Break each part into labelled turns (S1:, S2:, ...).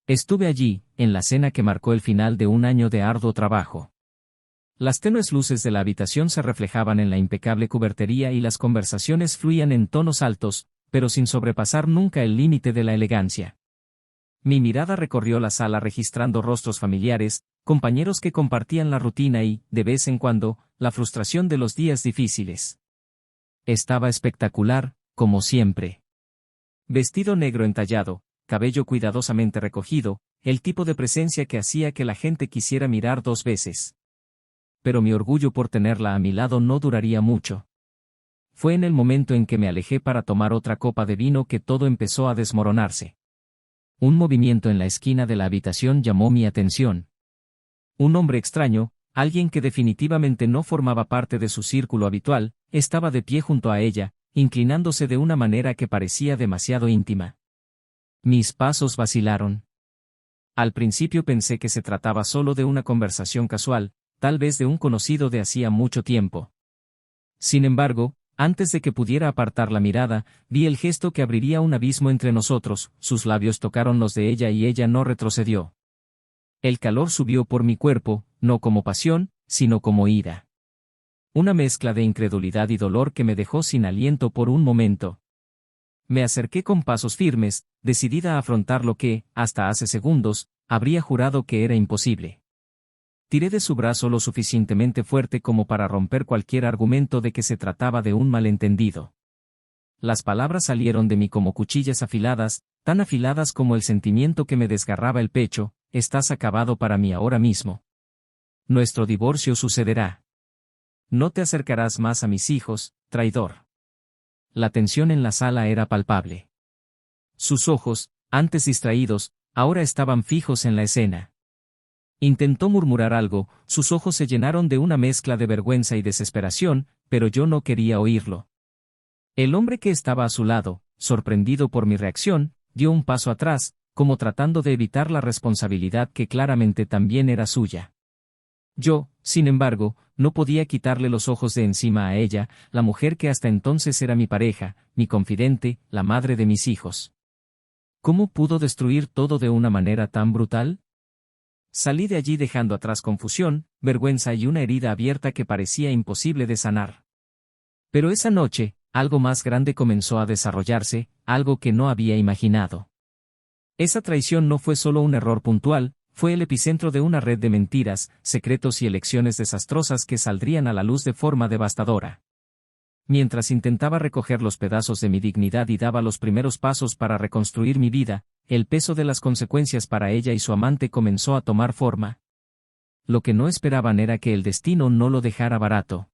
S1: Estuve allí, en la cena que marcó el final de un año de arduo trabajo. Las tenues luces de la habitación se reflejaban en la impecable cubertería y las conversaciones fluían en tonos altos, pero sin sobrepasar nunca el límite de la elegancia. Mi mirada recorrió la sala registrando rostros familiares, compañeros que compartían la rutina y, de vez en cuando, la frustración de los días difíciles. Estaba espectacular, como siempre. Vestido negro entallado, cabello cuidadosamente recogido, el tipo de presencia que hacía que la gente quisiera mirar dos veces. Pero mi orgullo por tenerla a mi lado no duraría mucho. Fue en el momento en que me alejé para tomar otra copa de vino que todo empezó a desmoronarse. Un movimiento en la esquina de la habitación llamó mi atención. Un hombre extraño, alguien que definitivamente no formaba parte de su círculo habitual, estaba de pie junto a ella, inclinándose de una manera que parecía demasiado íntima. Mis pasos vacilaron. Al principio pensé que se trataba solo de una conversación casual, tal vez de un conocido de hacía mucho tiempo. Sin embargo, antes de que pudiera apartar la mirada, vi el gesto que abriría un abismo entre nosotros, sus labios tocaron los de ella y ella no retrocedió. El calor subió por mi cuerpo, no como pasión, sino como ira. Una mezcla de incredulidad y dolor que me dejó sin aliento por un momento. Me acerqué con pasos firmes, decidida a afrontar lo que, hasta hace segundos, habría jurado que era imposible. Tiré de su brazo lo suficientemente fuerte como para romper cualquier argumento de que se trataba de un malentendido. Las palabras salieron de mí como cuchillas afiladas, tan afiladas como el sentimiento que me desgarraba el pecho: estás acabado para mí ahora mismo. Nuestro divorcio sucederá. No te acercarás más a mis hijos, traidor. La tensión en la sala era palpable. Sus ojos, antes distraídos, ahora estaban fijos en la escena. Intentó murmurar algo, sus ojos se llenaron de una mezcla de vergüenza y desesperación, pero yo no quería oírlo. El hombre que estaba a su lado, sorprendido por mi reacción, dio un paso atrás, como tratando de evitar la responsabilidad que claramente también era suya. Yo, sin embargo, no podía quitarle los ojos de encima a ella, la mujer que hasta entonces era mi pareja, mi confidente, la madre de mis hijos. ¿Cómo pudo destruir todo de una manera tan brutal? Salí de allí dejando atrás confusión, vergüenza y una herida abierta que parecía imposible de sanar. Pero esa noche, algo más grande comenzó a desarrollarse, algo que no había imaginado. Esa traición no fue solo un error puntual, fue el epicentro de una red de mentiras, secretos y elecciones desastrosas que saldrían a la luz de forma devastadora. Mientras intentaba recoger los pedazos de mi dignidad y daba los primeros pasos para reconstruir mi vida, el peso de las consecuencias para ella y su amante comenzó a tomar forma. Lo que no esperaban era que el destino no lo dejara barato.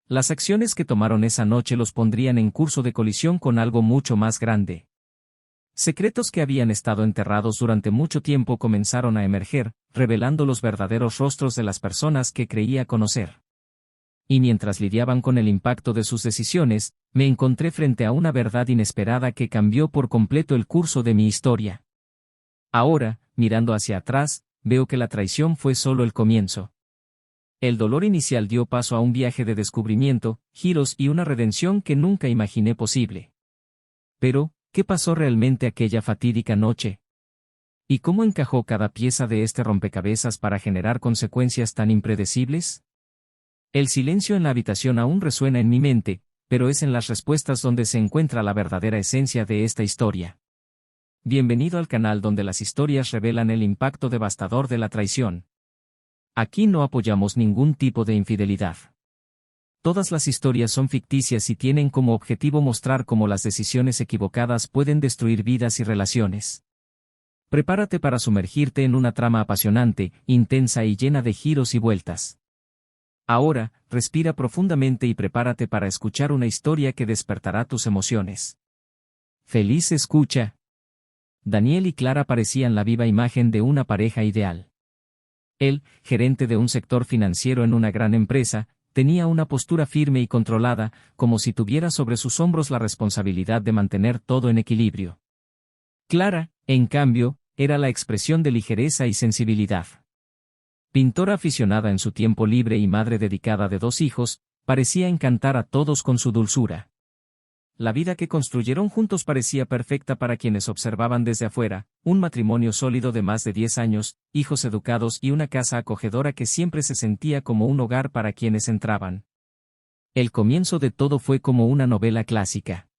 S1: Las acciones que tomaron esa noche los pondrían en curso de colisión con algo mucho más grande. Secretos que habían estado enterrados durante mucho tiempo comenzaron a emerger, revelando los verdaderos rostros de las personas que creía conocer. Y mientras lidiaban con el impacto de sus decisiones, me encontré frente a una verdad inesperada que cambió por completo el curso de mi historia. Ahora, mirando hacia atrás, veo que la traición fue solo el comienzo. El dolor inicial dio paso a un viaje de descubrimiento, giros y una redención que nunca imaginé posible. Pero, ¿qué pasó realmente aquella fatídica noche? ¿Y cómo encajó cada pieza de este rompecabezas para generar consecuencias tan impredecibles? El silencio en la habitación aún resuena en mi mente, pero es en las respuestas donde se encuentra la verdadera esencia de esta historia. Bienvenido al canal donde las historias revelan el impacto devastador de la traición. Aquí no apoyamos ningún tipo de infidelidad. Todas las historias son ficticias y tienen como objetivo mostrar cómo las decisiones equivocadas pueden destruir vidas y relaciones. Prepárate para sumergirte en una trama apasionante, intensa y llena de giros y vueltas. Ahora, respira profundamente y prepárate para escuchar una historia que despertará tus emociones. ¡Feliz escucha! Daniel y Clara parecían la viva imagen de una pareja ideal. Él, gerente de un sector financiero en una gran empresa, tenía una postura firme y controlada, como si tuviera sobre sus hombros la responsabilidad de mantener todo en equilibrio. Clara, en cambio, era la expresión de ligereza y sensibilidad. Pintora aficionada en su tiempo libre y madre dedicada de 2 hijos, parecía encantar a todos con su dulzura. La vida que construyeron juntos parecía perfecta para quienes observaban desde afuera, un matrimonio sólido de más de 10 años, hijos educados y una casa acogedora que siempre se sentía como un hogar para quienes entraban. El comienzo de todo fue como una novela clásica.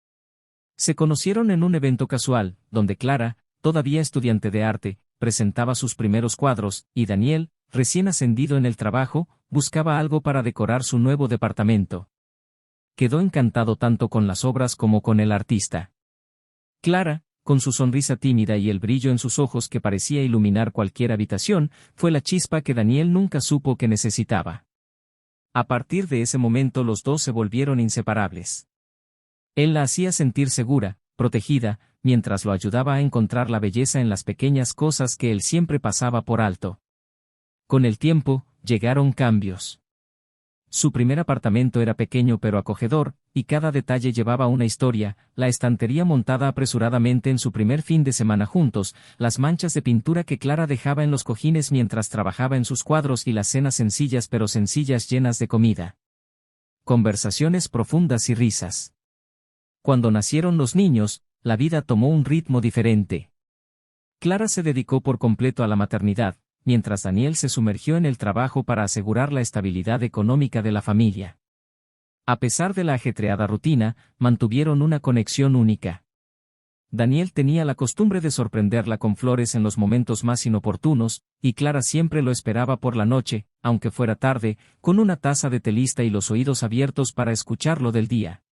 S1: Se conocieron en un evento casual, donde Clara, todavía estudiante de arte, presentaba sus primeros cuadros, y Daniel, recién ascendido en el trabajo, buscaba algo para decorar su nuevo departamento. Quedó encantado tanto con las obras como con el artista. Clara, con su sonrisa tímida y el brillo en sus ojos que parecía iluminar cualquier habitación, fue la chispa que Daniel nunca supo que necesitaba. A partir de ese momento los dos se volvieron inseparables. Él la hacía sentir segura, protegida, mientras lo ayudaba a encontrar la belleza en las pequeñas cosas que él siempre pasaba por alto. Con el tiempo, llegaron cambios. Su primer apartamento era pequeño pero acogedor, y cada detalle llevaba una historia, la estantería montada apresuradamente en su primer fin de semana juntos, las manchas de pintura que Clara dejaba en los cojines mientras trabajaba en sus cuadros y las cenas sencillas pero sencillas llenas de comida. Conversaciones profundas y risas. Cuando nacieron los niños, la vida tomó un ritmo diferente. Clara se dedicó por completo a la maternidad, mientras Daniel se sumergió en el trabajo para asegurar la estabilidad económica de la familia. A pesar de la ajetreada rutina, mantuvieron una conexión única. Daniel tenía la costumbre de sorprenderla con flores en los momentos más inoportunos, y Clara siempre lo esperaba por la noche, aunque fuera tarde, con una taza de té lista y los oídos abiertos para escucharlo del día.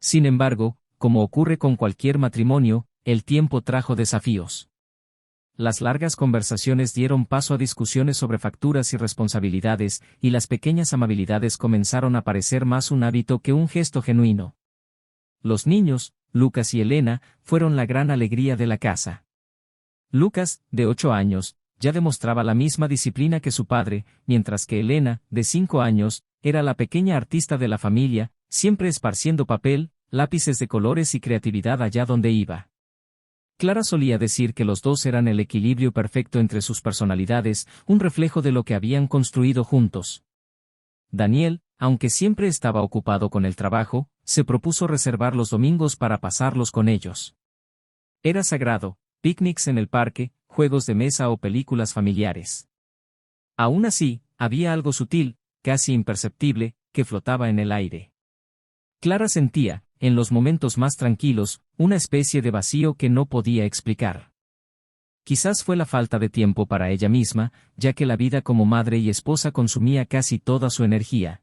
S1: Sin embargo, como ocurre con cualquier matrimonio, el tiempo trajo desafíos. Las largas conversaciones dieron paso a discusiones sobre facturas y responsabilidades, y las pequeñas amabilidades comenzaron a parecer más un hábito que un gesto genuino. Los niños, Lucas y Elena, fueron la gran alegría de la casa. Lucas, de 8 años, ya demostraba la misma disciplina que su padre, mientras que Elena, de 5 años, era la pequeña artista de la familia, siempre esparciendo papel, lápices de colores y creatividad allá donde iba. Clara solía decir que los dos eran el equilibrio perfecto entre sus personalidades, un reflejo de lo que habían construido juntos. Daniel, aunque siempre estaba ocupado con el trabajo, se propuso reservar los domingos para pasarlos con ellos. Era sagrado, picnics en el parque, juegos de mesa o películas familiares. Aún así, había algo sutil, casi imperceptible, que flotaba en el aire. Clara sentía, en los momentos más tranquilos, una especie de vacío que no podía explicar. Quizás fue la falta de tiempo para ella misma, ya que la vida como madre y esposa consumía casi toda su energía.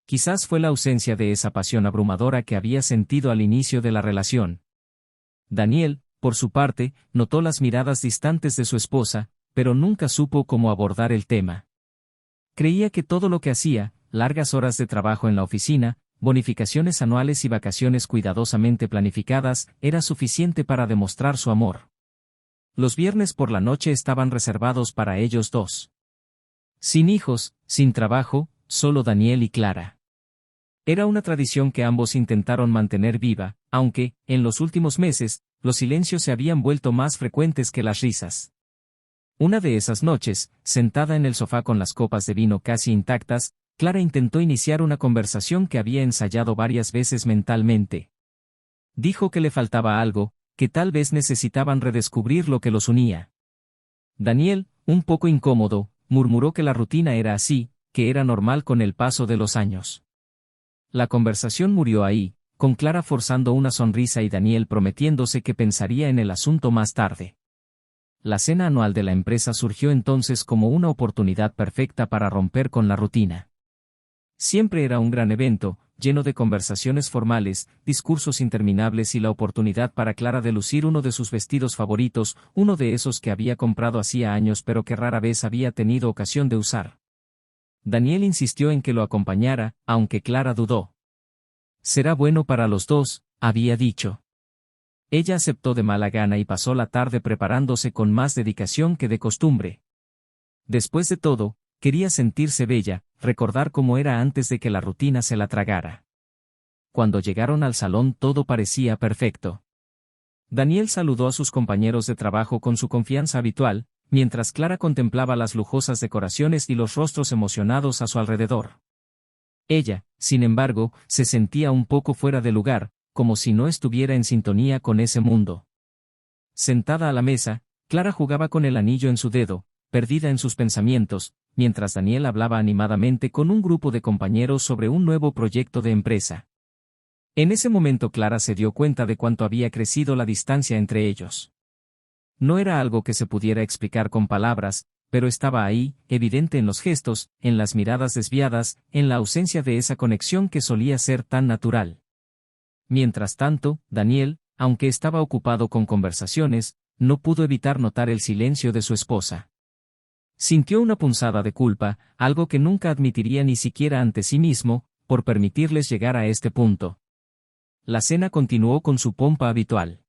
S1: Quizás fue la ausencia de esa pasión abrumadora que había sentido al inicio de la relación. Daniel, por su parte, notó las miradas distantes de su esposa, pero nunca supo cómo abordar el tema. Creía que todo lo que hacía, largas horas de trabajo en la oficina, bonificaciones anuales y vacaciones cuidadosamente planificadas, era suficiente para demostrar su amor. Los viernes por la noche estaban reservados para ellos dos. Sin hijos, sin trabajo, solo Daniel y Clara. Era una tradición que ambos intentaron mantener viva, aunque, en los últimos meses, los silencios se habían vuelto más frecuentes que las risas. Una de esas noches, sentada en el sofá con las copas de vino casi intactas, Clara intentó iniciar una conversación que había ensayado varias veces mentalmente. Dijo que le faltaba algo, que tal vez necesitaban redescubrir lo que los unía. Daniel, un poco incómodo, murmuró que la rutina era así, que era normal con el paso de los años. La conversación murió ahí, con Clara forzando una sonrisa y Daniel prometiéndose que pensaría en el asunto más tarde. La cena anual de la empresa surgió entonces como una oportunidad perfecta para romper con la rutina. Siempre era un gran evento, lleno de conversaciones formales, discursos interminables y la oportunidad para Clara de lucir uno de sus vestidos favoritos, uno de esos que había comprado hacía años pero que rara vez había tenido ocasión de usar. Daniel insistió en que lo acompañara, aunque Clara dudó. «Será bueno para los dos», había dicho. Ella aceptó de mala gana y pasó la tarde preparándose con más dedicación que de costumbre. Después de todo, quería sentirse bella, recordar cómo era antes de que la rutina se la tragara. Cuando llegaron al salón todo parecía perfecto. Daniel saludó a sus compañeros de trabajo con su confianza habitual, mientras Clara contemplaba las lujosas decoraciones y los rostros emocionados a su alrededor. Ella, sin embargo, se sentía un poco fuera de lugar, como si no estuviera en sintonía con ese mundo. Sentada a la mesa, Clara jugaba con el anillo en su dedo, perdida en sus pensamientos, mientras Daniel hablaba animadamente con un grupo de compañeros sobre un nuevo proyecto de empresa. En ese momento Clara se dio cuenta de cuánto había crecido la distancia entre ellos. No era algo que se pudiera explicar con palabras, pero estaba ahí, evidente en los gestos, en las miradas desviadas, en la ausencia de esa conexión que solía ser tan natural. Mientras tanto, Daniel, aunque estaba ocupado con conversaciones, no pudo evitar notar el silencio de su esposa. Sintió una punzada de culpa, algo que nunca admitiría ni siquiera ante sí mismo, por permitirles llegar a este punto. La cena continuó con su pompa habitual.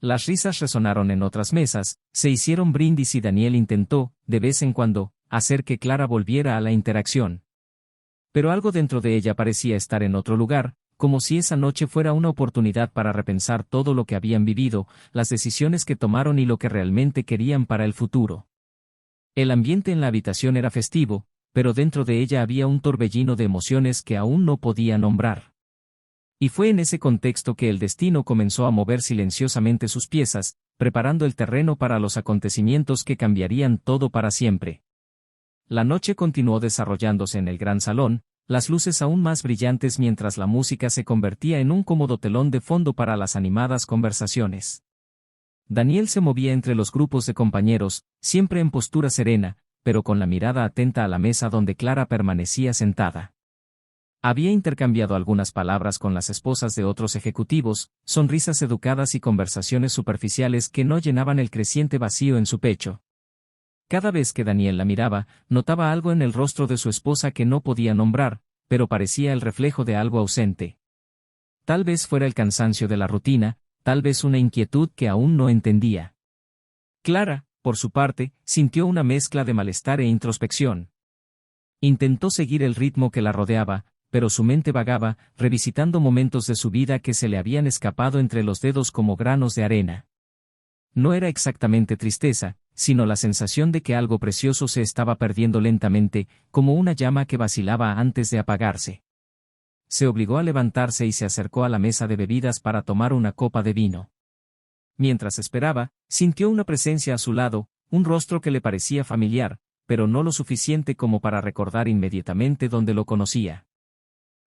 S1: Las risas resonaron en otras mesas, se hicieron brindis y Daniel intentó, de vez en cuando, hacer que Clara volviera a la interacción. Pero algo dentro de ella parecía estar en otro lugar, como si esa noche fuera una oportunidad para repensar todo lo que habían vivido, las decisiones que tomaron y lo que realmente querían para el futuro. El ambiente en la habitación era festivo, pero dentro de ella había un torbellino de emociones que aún no podía nombrar. Y fue en ese contexto que el destino comenzó a mover silenciosamente sus piezas, preparando el terreno para los acontecimientos que cambiarían todo para siempre. La noche continuó desarrollándose en el gran salón, las luces aún más brillantes mientras la música se convertía en un cómodo telón de fondo para las animadas conversaciones. Daniel se movía entre los grupos de compañeros, siempre en postura serena, pero con la mirada atenta a la mesa donde Clara permanecía sentada. Había intercambiado algunas palabras con las esposas de otros ejecutivos, sonrisas educadas y conversaciones superficiales que no llenaban el creciente vacío en su pecho. Cada vez que Daniel la miraba, notaba algo en el rostro de su esposa que no podía nombrar, pero parecía el reflejo de algo ausente. Tal vez fuera el cansancio de la rutina, tal vez una inquietud que aún no entendía. Clara, por su parte, sintió una mezcla de malestar e introspección. Intentó seguir el ritmo que la rodeaba, pero su mente vagaba, revisitando momentos de su vida que se le habían escapado entre los dedos como granos de arena. No era exactamente tristeza, sino la sensación de que algo precioso se estaba perdiendo lentamente, como una llama que vacilaba antes de apagarse. Se obligó a levantarse y se acercó a la mesa de bebidas para tomar una copa de vino. Mientras esperaba, sintió una presencia a su lado, un rostro que le parecía familiar, pero no lo suficiente como para recordar inmediatamente dónde lo conocía.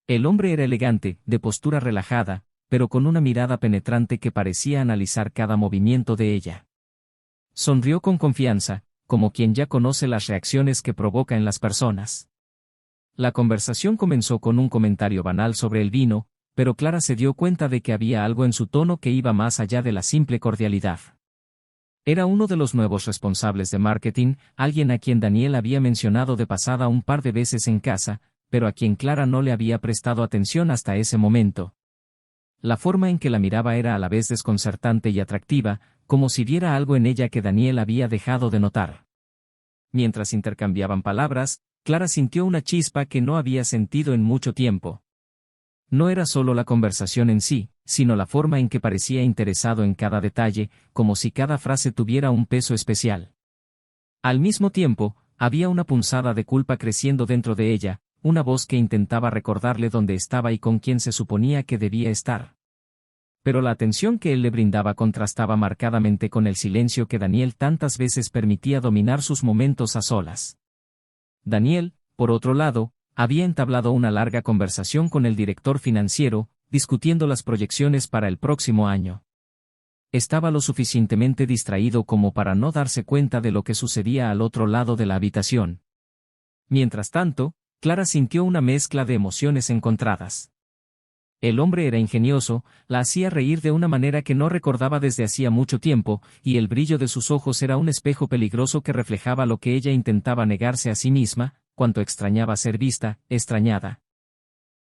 S1: El hombre era elegante, de postura relajada, pero con una mirada penetrante que parecía analizar cada movimiento de ella. Sonrió con confianza, como quien ya conoce las reacciones que provoca en las personas. La conversación comenzó con un comentario banal sobre el vino, pero Clara se dio cuenta de que había algo en su tono que iba más allá de la simple cordialidad. Era uno de los nuevos responsables de marketing, alguien a quien Daniel había mencionado de pasada un par de veces en casa, pero a quien Clara no le había prestado atención hasta ese momento. La forma en que la miraba era a la vez desconcertante y atractiva, como si viera algo en ella que Daniel había dejado de notar. Mientras intercambiaban palabras, Clara sintió una chispa que no había sentido en mucho tiempo. No era solo la conversación en sí, sino la forma en que parecía interesado en cada detalle, como si cada frase tuviera un peso especial. Al mismo tiempo, había una punzada de culpa creciendo dentro de ella, una voz que intentaba recordarle dónde estaba y con quién se suponía que debía estar. Pero la atención que él le brindaba contrastaba marcadamente con el silencio que Daniel tantas veces permitía dominar sus momentos a solas. Daniel, por otro lado, había entablado una larga conversación con el director financiero, discutiendo las proyecciones para el próximo año. Estaba lo suficientemente distraído como para no darse cuenta de lo que sucedía al otro lado de la habitación. Mientras tanto, Clara sintió una mezcla de emociones encontradas. El hombre era ingenioso, la hacía reír de una manera que no recordaba desde hacía mucho tiempo, y el brillo de sus ojos era un espejo peligroso que reflejaba lo que ella intentaba negarse a sí misma, cuanto extrañaba ser vista, extrañada.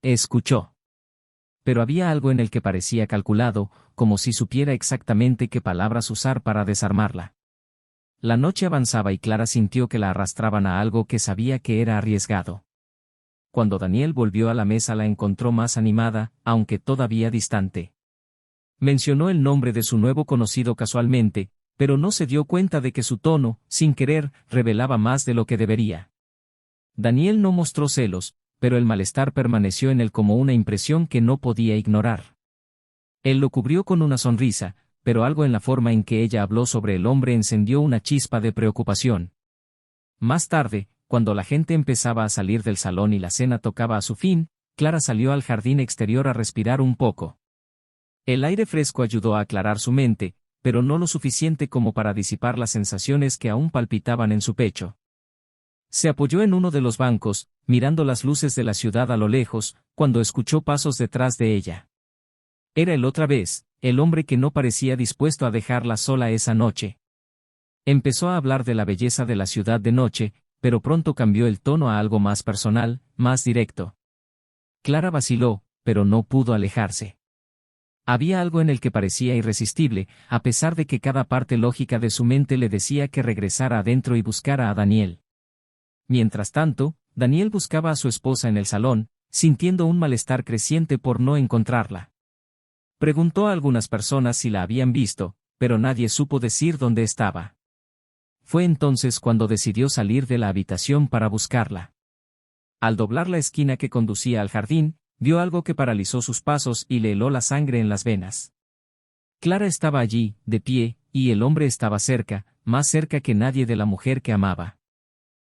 S1: Escuchó. Pero había algo en el que parecía calculado, como si supiera exactamente qué palabras usar para desarmarla. La noche avanzaba y Clara sintió que la arrastraban a algo que sabía que era arriesgado. Cuando Daniel volvió a la mesa la encontró más animada, aunque todavía distante. Mencionó el nombre de su nuevo conocido casualmente, pero no se dio cuenta de que su tono, sin querer, revelaba más de lo que debería. Daniel no mostró celos, pero el malestar permaneció en él como una impresión que no podía ignorar. Él lo cubrió con una sonrisa, pero algo en la forma en que ella habló sobre el hombre encendió una chispa de preocupación. Más tarde, cuando la gente empezaba a salir del salón y la cena tocaba a su fin, Clara salió al jardín exterior a respirar un poco. El aire fresco ayudó a aclarar su mente, pero no lo suficiente como para disipar las sensaciones que aún palpitaban en su pecho. Se apoyó en uno de los bancos, mirando las luces de la ciudad a lo lejos, cuando escuchó pasos detrás de ella. Era él otra vez, el hombre que no parecía dispuesto a dejarla sola esa noche. Empezó a hablar de la belleza de la ciudad de noche, pero pronto cambió el tono a algo más personal, más directo. Clara vaciló, pero no pudo alejarse. Había algo en el que parecía irresistible, a pesar de que cada parte lógica de su mente le decía que regresara adentro y buscara a Daniel. Mientras tanto, Daniel buscaba a su esposa en el salón, sintiendo un malestar creciente por no encontrarla. Preguntó a algunas personas si la habían visto, pero nadie supo decir dónde estaba. Fue entonces cuando decidió salir de la habitación para buscarla. Al doblar la esquina que conducía al jardín, vio algo que paralizó sus pasos y le heló la sangre en las venas. Clara estaba allí, de pie, y el hombre estaba cerca, más cerca que nadie de la mujer que amaba.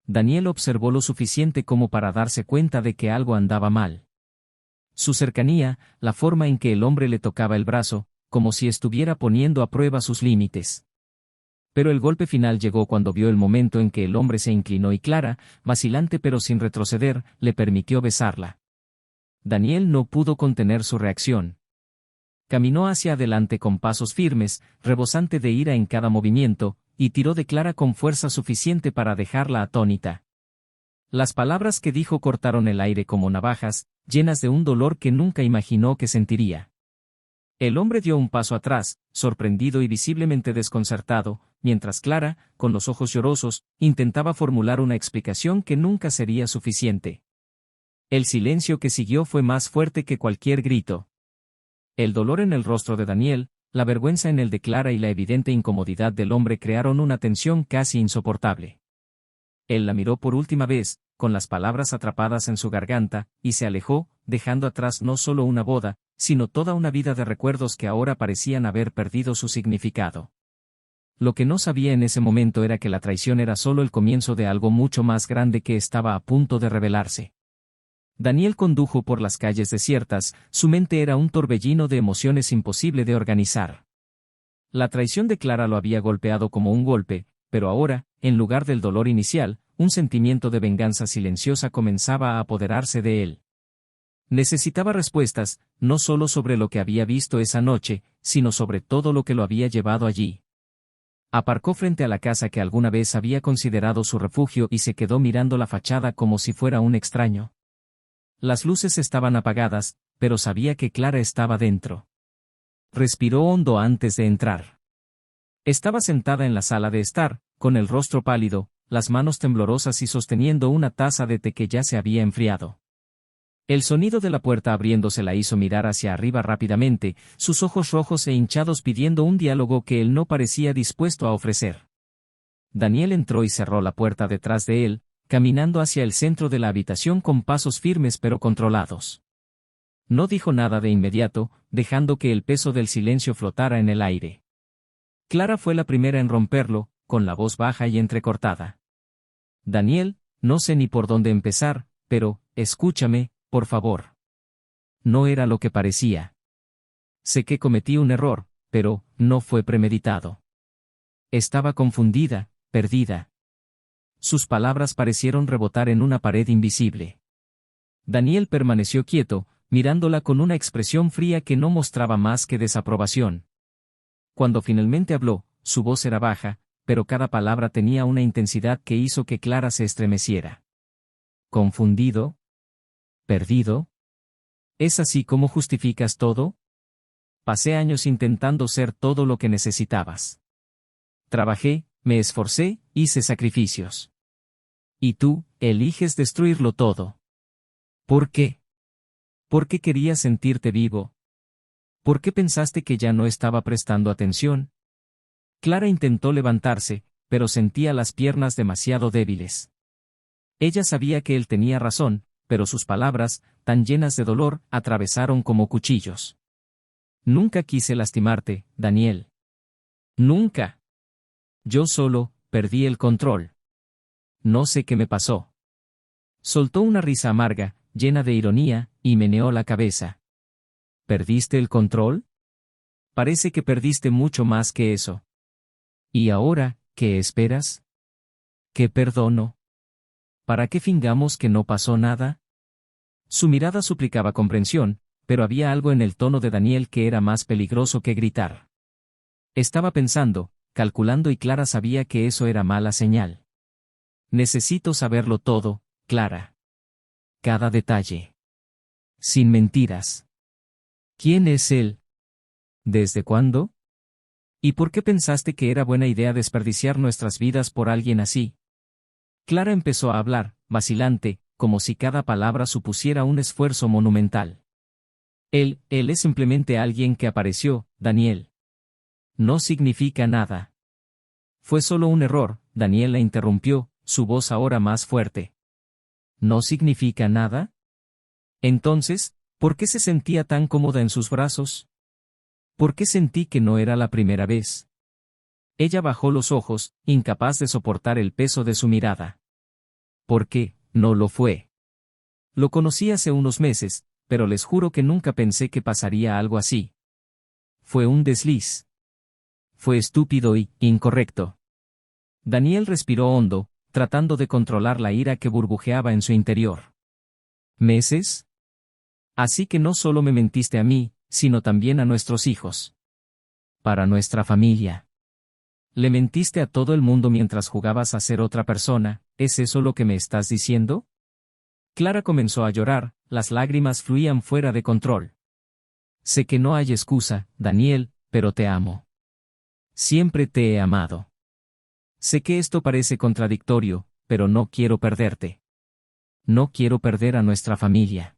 S1: Daniel observó lo suficiente como para darse cuenta de que algo andaba mal. Su cercanía, la forma en que el hombre le tocaba el brazo, como si estuviera poniendo a prueba sus límites. Pero el golpe final llegó cuando vio el momento en que el hombre se inclinó y Clara, vacilante pero sin retroceder, le permitió besarla. Daniel no pudo contener su reacción. Caminó hacia adelante con pasos firmes, rebosante de ira en cada movimiento, y tiró de Clara con fuerza suficiente para dejarla atónita. Las palabras que dijo cortaron el aire como navajas, llenas de un dolor que nunca imaginó que sentiría. El hombre dio un paso atrás, sorprendido y visiblemente desconcertado, mientras Clara, con los ojos llorosos, intentaba formular una explicación que nunca sería suficiente. El silencio que siguió fue más fuerte que cualquier grito. El dolor en el rostro de Daniel, la vergüenza en el de Clara y la evidente incomodidad del hombre crearon una tensión casi insoportable. Él la miró por última vez, con las palabras atrapadas en su garganta, y se alejó, dejando atrás no solo una boda, sino toda una vida de recuerdos que ahora parecían haber perdido su significado. Lo que no sabía en ese momento era que la traición era solo el comienzo de algo mucho más grande que estaba a punto de revelarse. Daniel condujo por las calles desiertas, su mente era un torbellino de emociones imposible de organizar. La traición de Clara lo había golpeado como un golpe, pero ahora, en lugar del dolor inicial, un sentimiento de venganza silenciosa comenzaba a apoderarse de él. Necesitaba respuestas, no solo sobre lo que había visto esa noche, sino sobre todo lo que lo había llevado allí. Aparcó frente a la casa que alguna vez había considerado su refugio y se quedó mirando la fachada como si fuera un extraño. Las luces estaban apagadas, pero sabía que Clara estaba dentro. Respiró hondo antes de entrar. Estaba sentada en la sala de estar, con el rostro pálido, las manos temblorosas y sosteniendo una taza de té que ya se había enfriado. El sonido de la puerta abriéndose la hizo mirar hacia arriba rápidamente, sus ojos rojos e hinchados pidiendo un diálogo que él no parecía dispuesto a ofrecer. Daniel entró y cerró la puerta detrás de él, caminando hacia el centro de la habitación con pasos firmes pero controlados. No dijo nada de inmediato, dejando que el peso del silencio flotara en el aire. Clara fue la primera en romperlo, con la voz baja y entrecortada. Daniel, no sé ni por dónde empezar, pero, escúchame, por favor. No era lo que parecía. Sé que cometí un error, pero, no fue premeditado. Estaba confundida, perdida. Sus palabras parecieron rebotar en una pared invisible. Daniel permaneció quieto, mirándola con una expresión fría que no mostraba más que desaprobación. Cuando finalmente habló, su voz era baja, pero cada palabra tenía una intensidad que hizo que Clara se estremeciera. ¿Confundido? ¿Perdido? ¿Es así como justificas todo? Pasé años intentando ser todo lo que necesitabas. Trabajé, me esforcé, hice sacrificios. Y tú, eliges destruirlo todo. ¿Por qué? ¿Por qué querías sentirte vivo? ¿Por qué pensaste que ya no estaba prestando atención? Clara intentó levantarse, pero sentía las piernas demasiado débiles. Ella sabía que él tenía razón, pero sus palabras, tan llenas de dolor, atravesaron como cuchillos. Nunca quise lastimarte, Daniel. Nunca. Yo solo, perdí el control. No sé qué me pasó. Soltó una risa amarga, llena de ironía, y meneó la cabeza. ¿Perdiste el control? Parece que perdiste mucho más que eso. ¿Y ahora, qué esperas? ¿Qué perdono? ¿Para qué fingamos que no pasó nada? Su mirada suplicaba comprensión, pero había algo en el tono de Daniel que era más peligroso que gritar. Estaba pensando, calculando y Clara sabía que eso era mala señal. Necesito saberlo todo, Clara. Cada detalle. Sin mentiras. ¿Quién es él? ¿Desde cuándo? ¿Y por qué pensaste que era buena idea desperdiciar nuestras vidas por alguien así? Clara empezó a hablar, vacilante, como si cada palabra supusiera un esfuerzo monumental. Él es simplemente alguien que apareció, Daniel. No significa nada. Fue solo un error, Daniel la interrumpió, su voz ahora más fuerte. ¿No significa nada? Entonces, ¿por qué se sentía tan cómoda en sus brazos? ¿Por qué sentí que no era la primera vez? Ella bajó los ojos, incapaz de soportar el peso de su mirada. ¿Por qué? No lo fue. Lo conocí hace unos meses, pero les juro que nunca pensé que pasaría algo así. Fue un desliz. Fue estúpido y incorrecto. Daniel respiró hondo, tratando de controlar la ira que burbujeaba en su interior. ¿Meses? Así que no solo me mentiste a mí, sino también a nuestros hijos. Para nuestra familia. ¿Le mentiste a todo el mundo mientras jugabas a ser otra persona? ¿Es eso lo que me estás diciendo? Clara comenzó a llorar, las lágrimas fluían fuera de control. Sé que no hay excusa, Daniel, pero te amo. Siempre te he amado. Sé que esto parece contradictorio, pero no quiero perderte. No quiero perder a nuestra familia.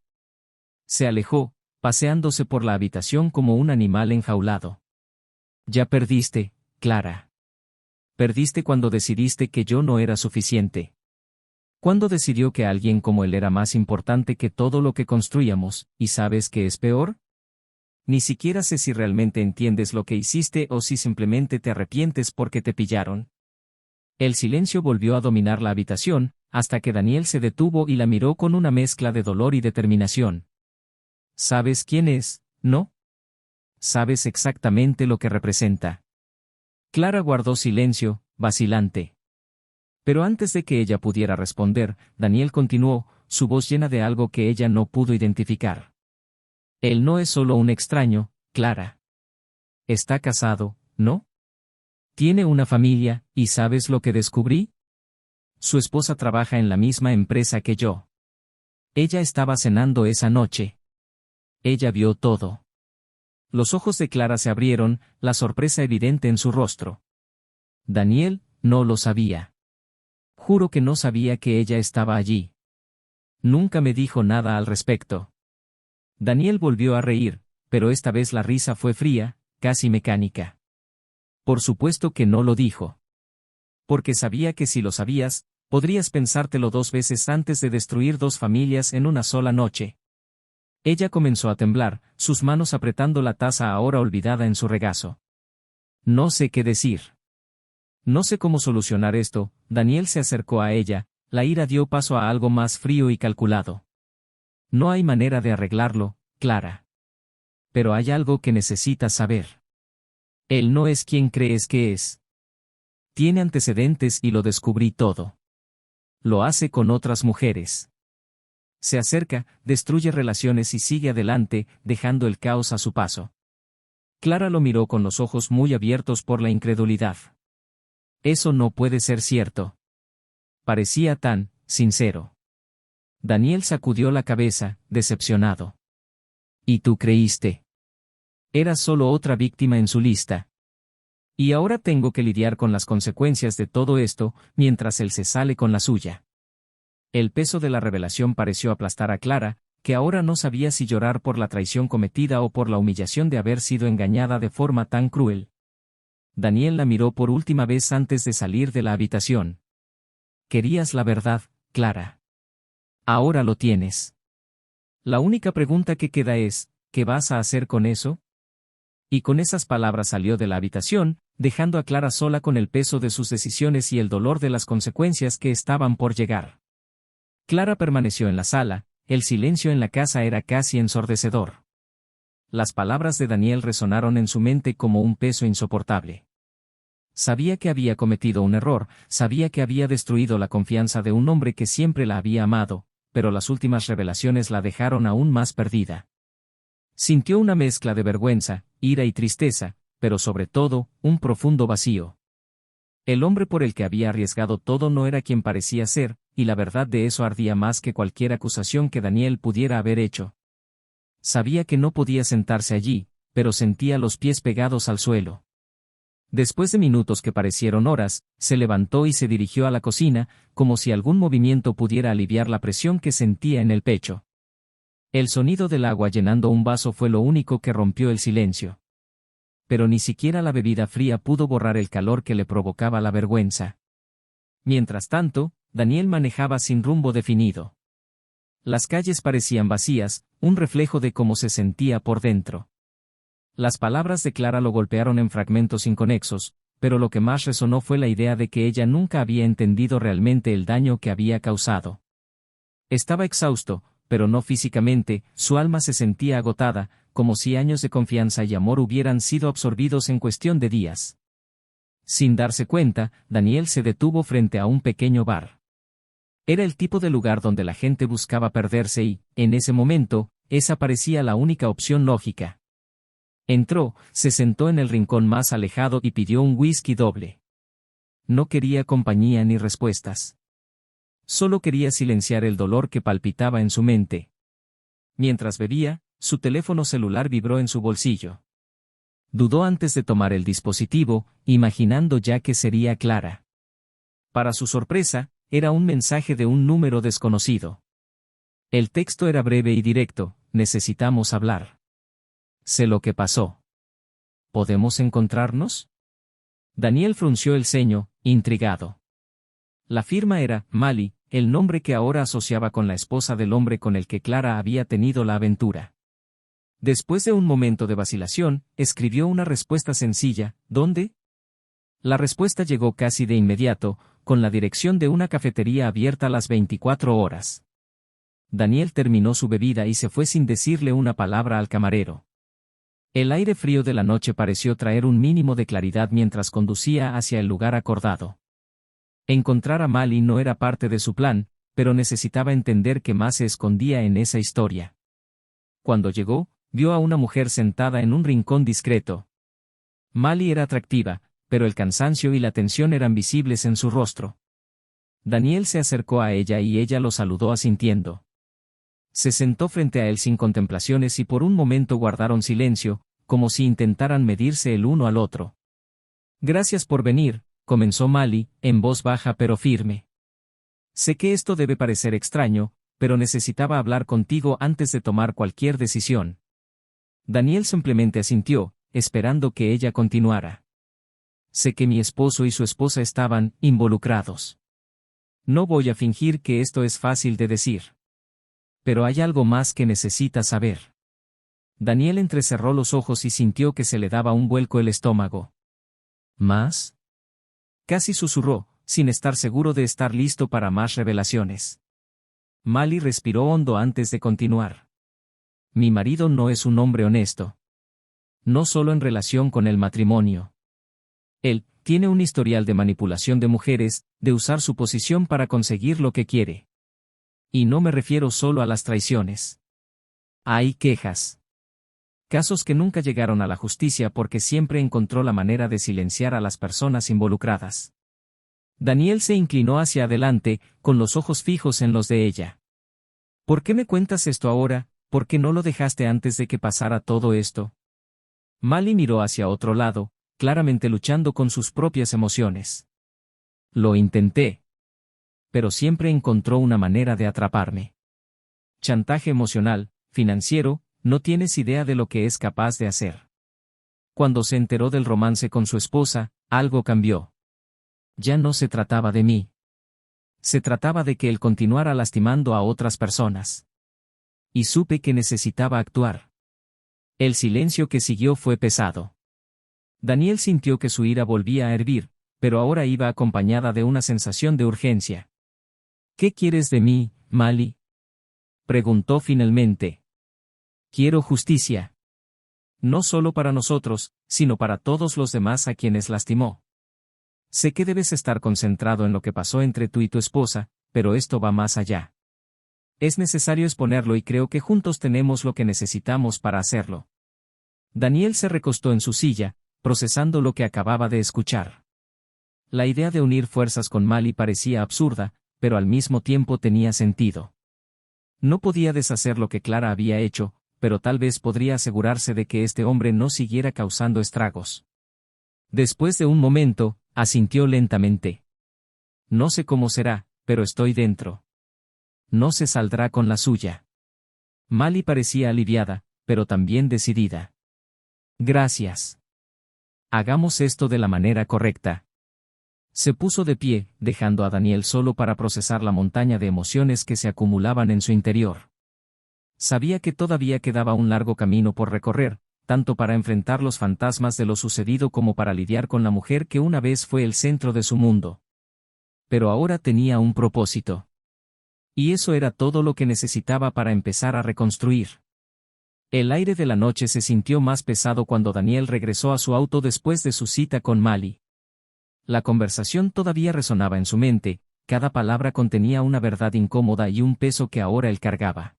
S1: Se alejó, paseándose por la habitación como un animal enjaulado. Ya perdiste, Clara. Perdiste cuando decidiste que yo no era suficiente. Cuando decidió que alguien como él era más importante que todo lo que construíamos, ¿y sabes qué es peor? Ni siquiera sé si realmente entiendes lo que hiciste o si simplemente te arrepientes porque te pillaron. El silencio volvió a dominar la habitación, hasta que Daniel se detuvo y la miró con una mezcla de dolor y determinación. ¿Sabes quién es, no? ¿Sabes exactamente lo que representa? Clara guardó silencio, vacilante. Pero antes de que ella pudiera responder, Daniel continuó, su voz llena de algo que ella no pudo identificar. Él no es solo un extraño, Clara. Está casado, ¿no? Tiene una familia, ¿y sabes lo que descubrí? Su esposa trabaja en la misma empresa que yo. Ella estaba cenando esa noche. Ella vio todo. Los ojos de Clara se abrieron, la sorpresa evidente en su rostro. Daniel, no lo sabía. Juro que no sabía que ella estaba allí. Nunca me dijo nada al respecto. Daniel volvió a reír, pero esta vez la risa fue fría, casi mecánica. Por supuesto que no lo dijo. Porque sabía que si lo sabías, podrías pensártelo 2 veces antes de destruir 2 familias en una sola noche. Ella comenzó a temblar, sus manos apretando la taza ahora olvidada en su regazo. No sé qué decir. No sé cómo solucionar esto. Daniel se acercó a ella, la ira dio paso a algo más frío y calculado. No hay manera de arreglarlo, Clara. Pero hay algo que necesitas saber. Él no es quien crees que es. Tiene antecedentes y lo descubrí todo. Lo hace con otras mujeres. Se acerca, destruye relaciones y sigue adelante, dejando el caos a su paso. Clara lo miró con los ojos muy abiertos por la incredulidad. Eso no puede ser cierto. Parecía tan sincero. Daniel sacudió la cabeza, decepcionado. ¿Y tú creíste? Eras solo otra víctima en su lista. Y ahora tengo que lidiar con las consecuencias de todo esto, mientras él se sale con la suya. El peso de la revelación pareció aplastar a Clara, que ahora no sabía si llorar por la traición cometida o por la humillación de haber sido engañada de forma tan cruel. Daniel la miró por última vez antes de salir de la habitación. Querías la verdad, Clara. Ahora lo tienes. La única pregunta que queda es, ¿qué vas a hacer con eso? Y con esas palabras salió de la habitación, dejando a Clara sola con el peso de sus decisiones y el dolor de las consecuencias que estaban por llegar. Clara permaneció en la sala, el silencio en la casa era casi ensordecedor. Las palabras de Daniel resonaron en su mente como un peso insoportable. Sabía que había cometido un error, sabía que había destruido la confianza de un hombre que siempre la había amado, pero las últimas revelaciones la dejaron aún más perdida. Sintió una mezcla de vergüenza, ira y tristeza, pero sobre todo, un profundo vacío. El hombre por el que había arriesgado todo no era quien parecía ser, y la verdad de eso ardía más que cualquier acusación que Daniel pudiera haber hecho. Sabía que no podía sentarse allí, pero sentía los pies pegados al suelo. Después de minutos que parecieron horas, se levantó y se dirigió a la cocina, como si algún movimiento pudiera aliviar la presión que sentía en el pecho. El sonido del agua llenando un vaso fue lo único que rompió el silencio. Pero ni siquiera la bebida fría pudo borrar el calor que le provocaba la vergüenza. Mientras tanto, Daniel manejaba sin rumbo definido. Las calles parecían vacías, un reflejo de cómo se sentía por dentro. Las palabras de Clara lo golpearon en fragmentos inconexos, pero lo que más resonó fue la idea de que ella nunca había entendido realmente el daño que había causado. Estaba exhausto, pero no físicamente, su alma se sentía agotada, como si años de confianza y amor hubieran sido absorbidos en cuestión de días. Sin darse cuenta, Daniel se detuvo frente a un pequeño bar. Era el tipo de lugar donde la gente buscaba perderse y, en ese momento, esa parecía la única opción lógica. Entró, se sentó en el rincón más alejado y pidió un whisky doble. No quería compañía ni respuestas. Solo quería silenciar el dolor que palpitaba en su mente. Mientras bebía, su teléfono celular vibró en su bolsillo. Dudó antes de tomar el dispositivo, imaginando ya que sería Clara. Para su sorpresa, era un mensaje de un número desconocido. El texto era breve y directo: necesitamos hablar. Sé lo que pasó. ¿Podemos encontrarnos? Daniel frunció el ceño, intrigado. La firma era Mali, el nombre que ahora asociaba con la esposa del hombre con el que Clara había tenido la aventura. Después de un momento de vacilación, escribió una respuesta sencilla: ¿dónde? La respuesta llegó casi de inmediato, con la dirección de una cafetería abierta a las 24 horas. Daniel terminó su bebida y se fue sin decirle una palabra al camarero. El aire frío de la noche pareció traer un mínimo de claridad mientras conducía hacia el lugar acordado. Encontrar a Mali no era parte de su plan, pero necesitaba entender qué más se escondía en esa historia. Cuando llegó, vio a una mujer sentada en un rincón discreto. Mali era atractiva, pero el cansancio y la tensión eran visibles en su rostro. Daniel se acercó a ella y ella lo saludó asintiendo. Se sentó frente a él sin contemplaciones y por un momento guardaron silencio, como si intentaran medirse el uno al otro. Gracias por venir, comenzó Mali, en voz baja pero firme. Sé que esto debe parecer extraño, pero necesitaba hablar contigo antes de tomar cualquier decisión. Daniel simplemente asintió, esperando que ella continuara. Sé que mi esposo y su esposa estaban involucrados. No voy a fingir que esto es fácil de decir. Pero hay algo más que necesitas saber. Daniel entrecerró los ojos y sintió que se le daba un vuelco el estómago. ¿Más? Casi susurró, sin estar seguro de estar listo para más revelaciones. Mali respiró hondo antes de continuar. Mi marido no es un hombre honesto. No solo en relación con el matrimonio. Él tiene un historial de manipulación de mujeres, de usar su posición para conseguir lo que quiere. Y no me refiero solo a las traiciones. Hay quejas. Casos que nunca llegaron a la justicia porque siempre encontró la manera de silenciar a las personas involucradas. Daniel se inclinó hacia adelante, con los ojos fijos en los de ella. ¿Por qué me cuentas esto ahora? ¿Por qué no lo dejaste antes de que pasara todo esto? Mali miró hacia otro lado, claramente luchando con sus propias emociones. Lo intenté. Pero siempre encontró una manera de atraparme. Chantaje emocional, financiero, no tienes idea de lo que es capaz de hacer. Cuando se enteró del romance con su esposa, algo cambió. Ya no se trataba de mí. Se trataba de que él continuara lastimando a otras personas. Y supe que necesitaba actuar. El silencio que siguió fue pesado. Daniel sintió que su ira volvía a hervir, pero ahora iba acompañada de una sensación de urgencia. ¿Qué quieres de mí, Mali? Preguntó finalmente. Quiero justicia. No solo para nosotros, sino para todos los demás a quienes lastimó. Sé que debes estar concentrado en lo que pasó entre tú y tu esposa, pero esto va más allá. Es necesario exponerlo y creo que juntos tenemos lo que necesitamos para hacerlo. Daniel se recostó en su silla, procesando lo que acababa de escuchar. La idea de unir fuerzas con Mali parecía absurda, pero al mismo tiempo tenía sentido. No podía deshacer lo que Clara había hecho, pero tal vez podría asegurarse de que este hombre no siguiera causando estragos. Después de un momento, asintió lentamente. No sé cómo será, pero estoy dentro. No se saldrá con la suya. Mali parecía aliviada, pero también decidida. Gracias. Hagamos esto de la manera correcta. Se puso de pie, dejando a Daniel solo para procesar la montaña de emociones que se acumulaban en su interior. Sabía que todavía quedaba un largo camino por recorrer, tanto para enfrentar los fantasmas de lo sucedido como para lidiar con la mujer que una vez fue el centro de su mundo. Pero ahora tenía un propósito. Y eso era todo lo que necesitaba para empezar a reconstruir. El aire de la noche se sintió más pesado cuando Daniel regresó a su auto después de su cita con Mali. La conversación todavía resonaba en su mente, cada palabra contenía una verdad incómoda y un peso que ahora él cargaba.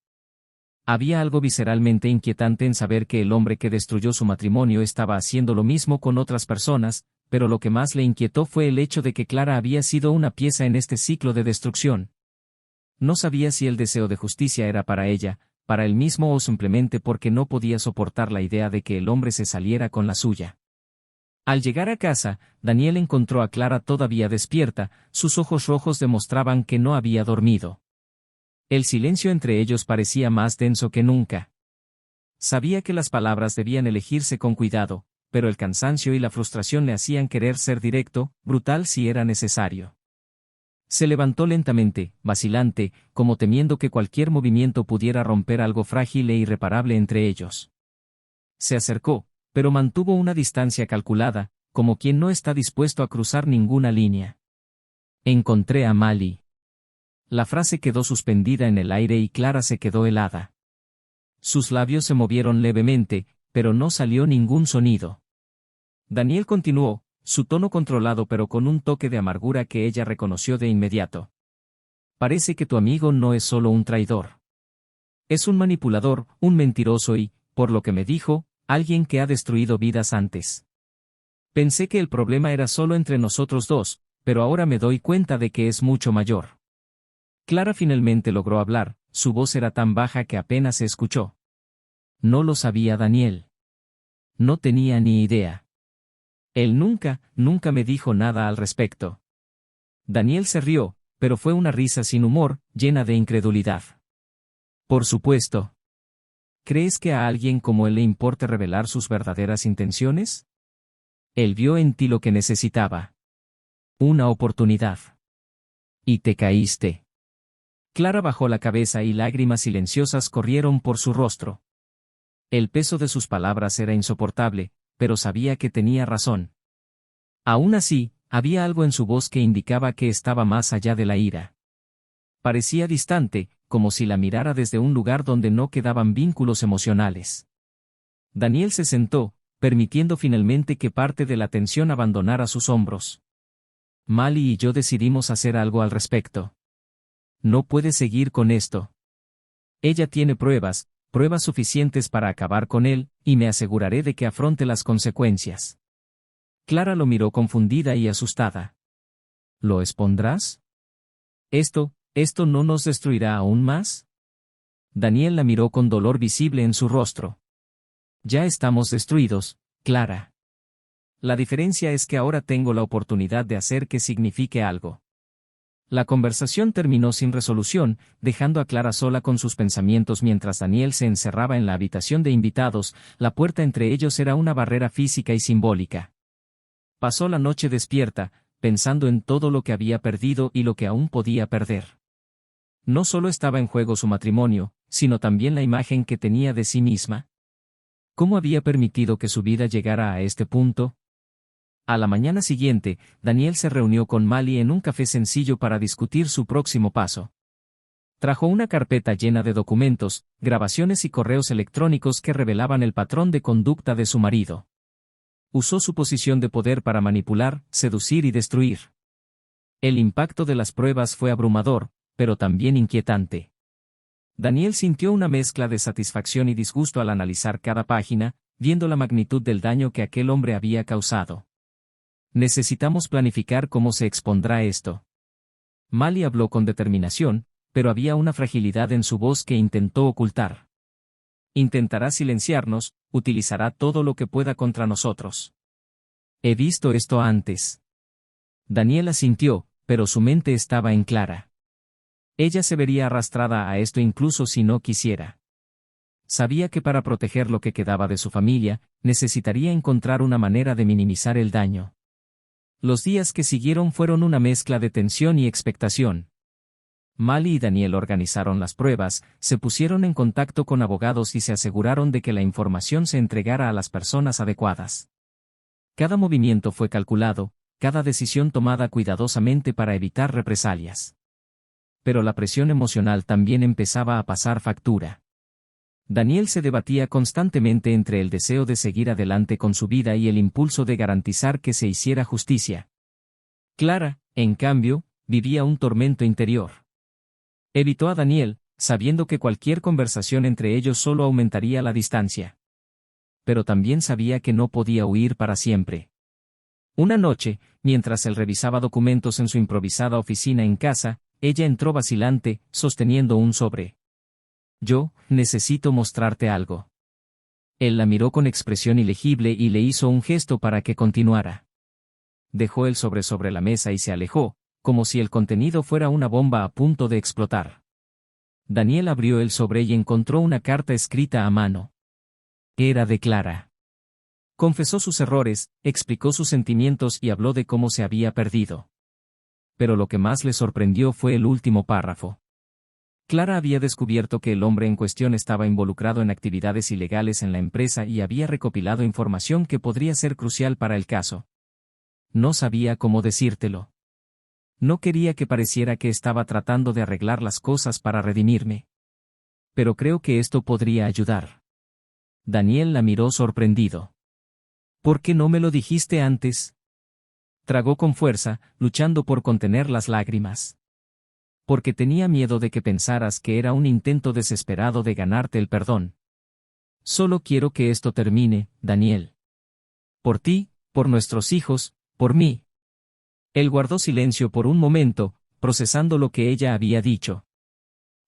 S1: Había algo visceralmente inquietante en saber que el hombre que destruyó su matrimonio estaba haciendo lo mismo con otras personas, pero lo que más le inquietó fue el hecho de que Clara había sido una pieza en este ciclo de destrucción. No sabía si el deseo de justicia era para ella, para él mismo o simplemente porque no podía soportar la idea de que el hombre se saliera con la suya. Al llegar a casa, Daniel encontró a Clara todavía despierta, sus ojos rojos demostraban que no había dormido. El silencio entre ellos parecía más denso que nunca. Sabía que las palabras debían elegirse con cuidado, pero el cansancio y la frustración le hacían querer ser directo, brutal si era necesario. Se levantó lentamente, vacilante, como temiendo que cualquier movimiento pudiera romper algo frágil e irreparable entre ellos. Se acercó, pero mantuvo una distancia calculada, como quien no está dispuesto a cruzar ninguna línea. Encontré a Mali. La frase quedó suspendida en el aire y Clara se quedó helada. Sus labios se movieron levemente, pero no salió ningún sonido. Daniel continuó, su tono controlado pero con un toque de amargura que ella reconoció de inmediato. Parece que tu amigo no es solo un traidor. Es un manipulador, un mentiroso y, por lo que me dijo, alguien que ha destruido vidas antes. Pensé que el problema era solo entre nosotros dos, pero ahora me doy cuenta de que es mucho mayor. Clara finalmente logró hablar, su voz era tan baja que apenas se escuchó. No lo sabía Daniel. No tenía ni idea. Él nunca me dijo nada al respecto. Daniel se rió, pero fue una risa sin humor, llena de incredulidad. Por supuesto. ¿Crees que a alguien como él le importe revelar sus verdaderas intenciones? Él vio en ti lo que necesitaba. Una oportunidad. Y te caíste. Clara bajó la cabeza y lágrimas silenciosas corrieron por su rostro. El peso de sus palabras era insoportable, pero sabía que tenía razón. Aún así, había algo en su voz que indicaba que estaba más allá de la ira. Parecía distante, como si la mirara desde un lugar donde no quedaban vínculos emocionales. Daniel se sentó, permitiendo finalmente que parte de la tensión abandonara sus hombros. Mali y yo decidimos hacer algo al respecto. No puede seguir con esto. Ella tiene pruebas suficientes para acabar con él, y me aseguraré de que afronte las consecuencias. Clara lo miró confundida y asustada. ¿Lo expondrás? ¿Esto no nos destruirá aún más? Daniel la miró con dolor visible en su rostro. Ya estamos destruidos, Clara. La diferencia es que ahora tengo la oportunidad de hacer que signifique algo. La conversación terminó sin resolución, dejando a Clara sola con sus pensamientos mientras Daniel se encerraba en la habitación de invitados. La puerta entre ellos era una barrera física y simbólica. Pasó la noche despierta, pensando en todo lo que había perdido y lo que aún podía perder. No solo estaba en juego su matrimonio, sino también la imagen que tenía de sí misma. ¿Cómo había permitido que su vida llegara a este punto? A la mañana siguiente, Daniel se reunió con Mali en un café sencillo para discutir su próximo paso. Trajo una carpeta llena de documentos, grabaciones y correos electrónicos que revelaban el patrón de conducta de su marido. Usó su posición de poder para manipular, seducir y destruir. El impacto de las pruebas fue abrumador, pero también inquietante. Daniel sintió una mezcla de satisfacción y disgusto al analizar cada página, viendo la magnitud del daño que aquel hombre había causado. Necesitamos planificar cómo se expondrá esto. Mali habló con determinación, pero había una fragilidad en su voz que intentó ocultar. Intentará silenciarnos, utilizará todo lo que pueda contra nosotros. He visto esto antes. Daniel asintió, pero su mente estaba en Clara. Ella se vería arrastrada a esto incluso si no quisiera. Sabía que para proteger lo que quedaba de su familia, necesitaría encontrar una manera de minimizar el daño. Los días que siguieron fueron una mezcla de tensión y expectación. Mali y Daniel organizaron las pruebas, se pusieron en contacto con abogados y se aseguraron de que la información se entregara a las personas adecuadas. Cada movimiento fue calculado, cada decisión tomada cuidadosamente para evitar represalias. Pero la presión emocional también empezaba a pasar factura. Daniel se debatía constantemente entre el deseo de seguir adelante con su vida y el impulso de garantizar que se hiciera justicia. Clara, en cambio, vivía un tormento interior. Evitó a Daniel, sabiendo que cualquier conversación entre ellos solo aumentaría la distancia. Pero también sabía que no podía huir para siempre. Una noche, mientras él revisaba documentos en su improvisada oficina en casa, ella entró vacilante, sosteniendo un sobre. «Yo, necesito mostrarte algo». Él la miró con expresión ilegible y le hizo un gesto para que continuara. Dejó el sobre la mesa y se alejó, como si el contenido fuera una bomba a punto de explotar. Daniel abrió el sobre y encontró una carta escrita a mano. Era de Clara. Confesó sus errores, explicó sus sentimientos y habló de cómo se había perdido. Pero lo que más le sorprendió fue el último párrafo. Clara había descubierto que el hombre en cuestión estaba involucrado en actividades ilegales en la empresa y había recopilado información que podría ser crucial para el caso. No sabía cómo decírtelo. No quería que pareciera que estaba tratando de arreglar las cosas para redimirme. Pero creo que esto podría ayudar. Daniel la miró sorprendido. ¿Por qué no me lo dijiste antes? Tragó con fuerza, luchando por contener las lágrimas. Porque tenía miedo de que pensaras que era un intento desesperado de ganarte el perdón. Solo quiero que esto termine, Daniel. Por ti, por nuestros hijos, por mí. Él guardó silencio por un momento, procesando lo que ella había dicho.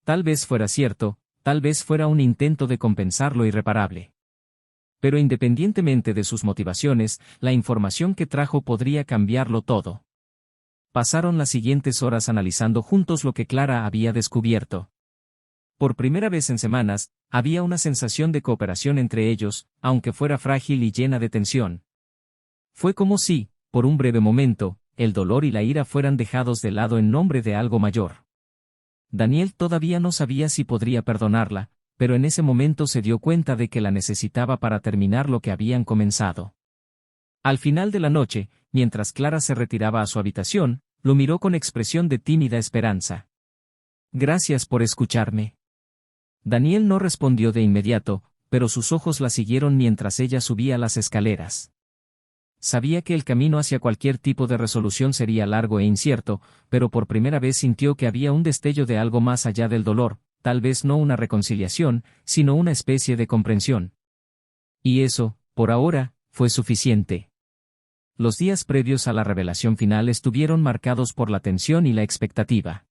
S1: Tal vez fuera cierto, tal vez fuera un intento de compensar lo irreparable. Pero independientemente de sus motivaciones, la información que trajo podría cambiarlo todo. Pasaron las siguientes horas analizando juntos lo que Clara había descubierto. Por primera vez en semanas, había una sensación de cooperación entre ellos, aunque fuera frágil y llena de tensión. Fue como si, por un breve momento, el dolor y la ira fueran dejados de lado en nombre de algo mayor. Daniel todavía no sabía si podría perdonarla, pero en ese momento se dio cuenta de que la necesitaba para terminar lo que habían comenzado. Al final de la noche, mientras Clara se retiraba a su habitación, lo miró con expresión de tímida esperanza. «Gracias por escucharme». Daniel no respondió de inmediato, pero sus ojos la siguieron mientras ella subía las escaleras. Sabía que el camino hacia cualquier tipo de resolución sería largo e incierto, pero por primera vez sintió que había un destello de algo más allá del dolor, tal vez no una reconciliación, sino una especie de comprensión. Y eso, por ahora, fue suficiente. Los días previos a la revelación final estuvieron marcados por la tensión y la expectativa.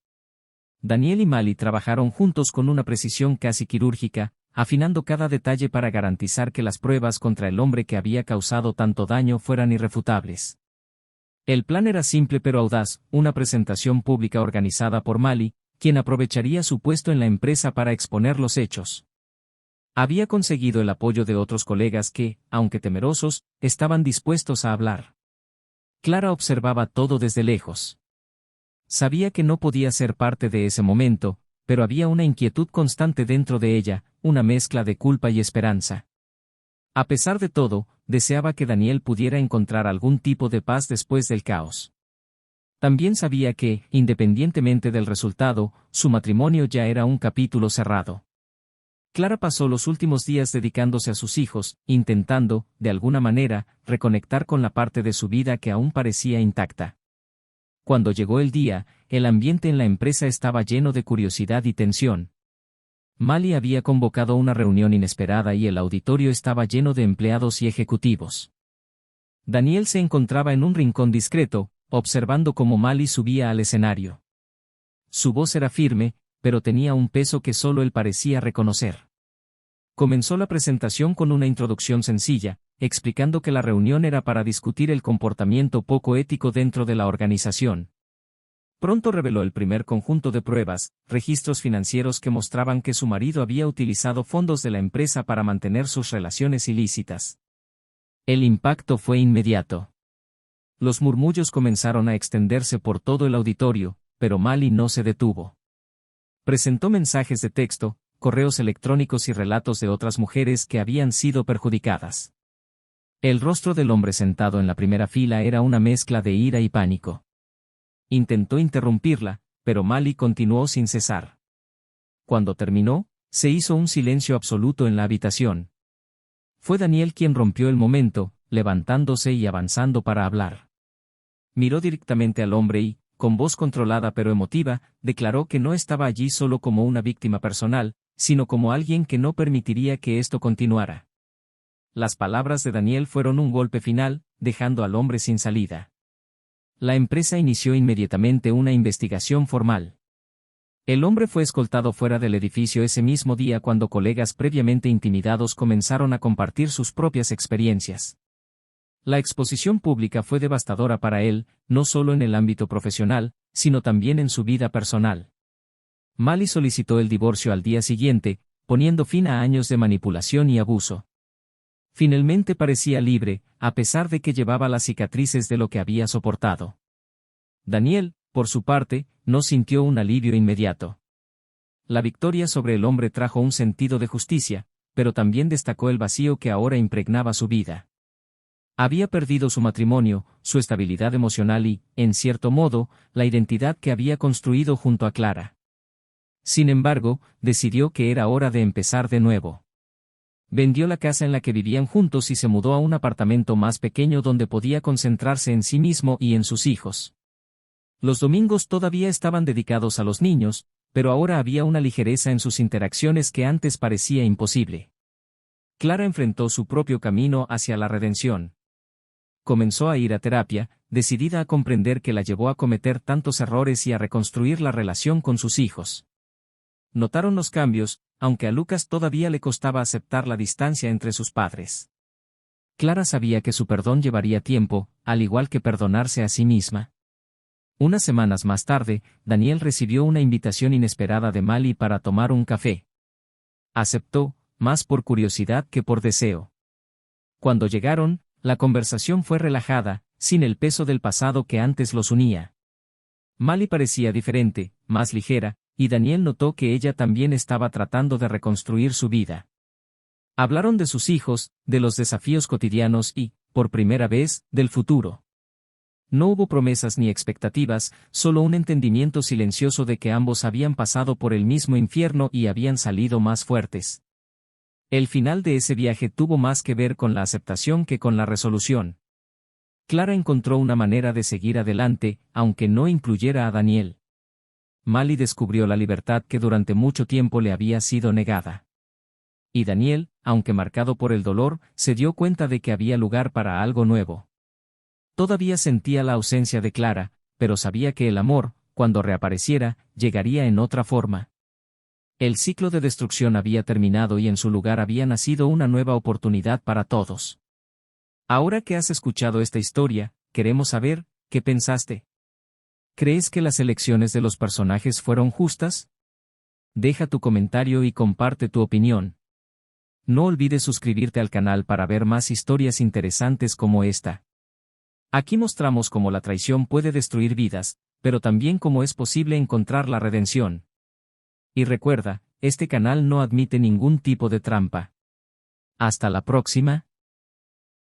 S1: Daniel y Mali trabajaron juntos con una precisión casi quirúrgica, afinando cada detalle para garantizar que las pruebas contra el hombre que había causado tanto daño fueran irrefutables. El plan era simple pero audaz, una presentación pública organizada por Mali, quien aprovecharía su puesto en la empresa para exponer los hechos. Había conseguido el apoyo de otros colegas que, aunque temerosos, estaban dispuestos a hablar. Clara observaba todo desde lejos. Sabía que no podía ser parte de ese momento, pero había una inquietud constante dentro de ella, una mezcla de culpa y esperanza. A pesar de todo, deseaba que Daniel pudiera encontrar algún tipo de paz después del caos. También sabía que, independientemente del resultado, su matrimonio ya era un capítulo cerrado. Clara pasó los últimos días dedicándose a sus hijos, intentando, de alguna manera, reconectar con la parte de su vida que aún parecía intacta. Cuando llegó el día, el ambiente en la empresa estaba lleno de curiosidad y tensión. Mali había convocado una reunión inesperada y el auditorio estaba lleno de empleados y ejecutivos. Daniel se encontraba en un rincón discreto, observando cómo Mali subía al escenario. Su voz era firme, pero tenía un peso que solo él parecía reconocer. Comenzó la presentación con una introducción sencilla, explicando que la reunión era para discutir el comportamiento poco ético dentro de la organización. Pronto reveló el primer conjunto de pruebas, registros financieros que mostraban que su marido había utilizado fondos de la empresa para mantener sus relaciones ilícitas. El impacto fue inmediato. Los murmullos comenzaron a extenderse por todo el auditorio, pero Mali no se detuvo. Presentó mensajes de texto, correos electrónicos y relatos de otras mujeres que habían sido perjudicadas. El rostro del hombre sentado en la primera fila era una mezcla de ira y pánico. Intentó interrumpirla, pero Mali continuó sin cesar. Cuando terminó, se hizo un silencio absoluto en la habitación. Fue Daniel quien rompió el momento, levantándose y avanzando para hablar. Miró directamente al hombre y, con voz controlada pero emotiva, declaró que no estaba allí solo como una víctima personal, sino como alguien que no permitiría que esto continuara. Las palabras de Daniel fueron un golpe final, dejando al hombre sin salida. La empresa inició inmediatamente una investigación formal. El hombre fue escoltado fuera del edificio ese mismo día cuando colegas previamente intimidados comenzaron a compartir sus propias experiencias. La exposición pública fue devastadora para él, no solo en el ámbito profesional, sino también en su vida personal. Mali solicitó el divorcio al día siguiente, poniendo fin a años de manipulación y abuso. Finalmente parecía libre, a pesar de que llevaba las cicatrices de lo que había soportado. Daniel, por su parte, no sintió un alivio inmediato. La victoria sobre el hombre trajo un sentido de justicia, pero también destacó el vacío que ahora impregnaba su vida. Había perdido su matrimonio, su estabilidad emocional y, en cierto modo, la identidad que había construido junto a Clara. Sin embargo, decidió que era hora de empezar de nuevo. Vendió la casa en la que vivían juntos y se mudó a un apartamento más pequeño donde podía concentrarse en sí mismo y en sus hijos. Los domingos todavía estaban dedicados a los niños, pero ahora había una ligereza en sus interacciones que antes parecía imposible. Clara enfrentó su propio camino hacia la redención. Comenzó a ir a terapia, decidida a comprender que la llevó a cometer tantos errores y a reconstruir la relación con sus hijos. Notaron los cambios, aunque a Lucas todavía le costaba aceptar la distancia entre sus padres. Clara sabía que su perdón llevaría tiempo, al igual que perdonarse a sí misma. Unas semanas más tarde, Daniel recibió una invitación inesperada de Mali para tomar un café. Aceptó, más por curiosidad que por deseo. Cuando llegaron, la conversación fue relajada, sin el peso del pasado que antes los unía. Mali parecía diferente, más ligera, y Daniel notó que ella también estaba tratando de reconstruir su vida. Hablaron de sus hijos, de los desafíos cotidianos y, por primera vez, del futuro. No hubo promesas ni expectativas, solo un entendimiento silencioso de que ambos habían pasado por el mismo infierno y habían salido más fuertes. El final de ese viaje tuvo más que ver con la aceptación que con la resolución. Clara encontró una manera de seguir adelante, aunque no incluyera a Daniel. Mali descubrió la libertad que durante mucho tiempo le había sido negada. Y Daniel, aunque marcado por el dolor, se dio cuenta de que había lugar para algo nuevo. Todavía sentía la ausencia de Clara, pero sabía que el amor, cuando reapareciera, llegaría en otra forma. El ciclo de destrucción había terminado y en su lugar había nacido una nueva oportunidad para todos. Ahora que has escuchado esta historia, queremos saber, ¿qué pensaste? ¿Crees que las elecciones de los personajes fueron justas? Deja tu comentario y comparte tu opinión. No olvides suscribirte al canal para ver más historias interesantes como esta. Aquí mostramos cómo la traición puede destruir vidas, pero también cómo es posible encontrar la redención. Y recuerda, este canal no admite ningún tipo de trampa. Hasta la próxima,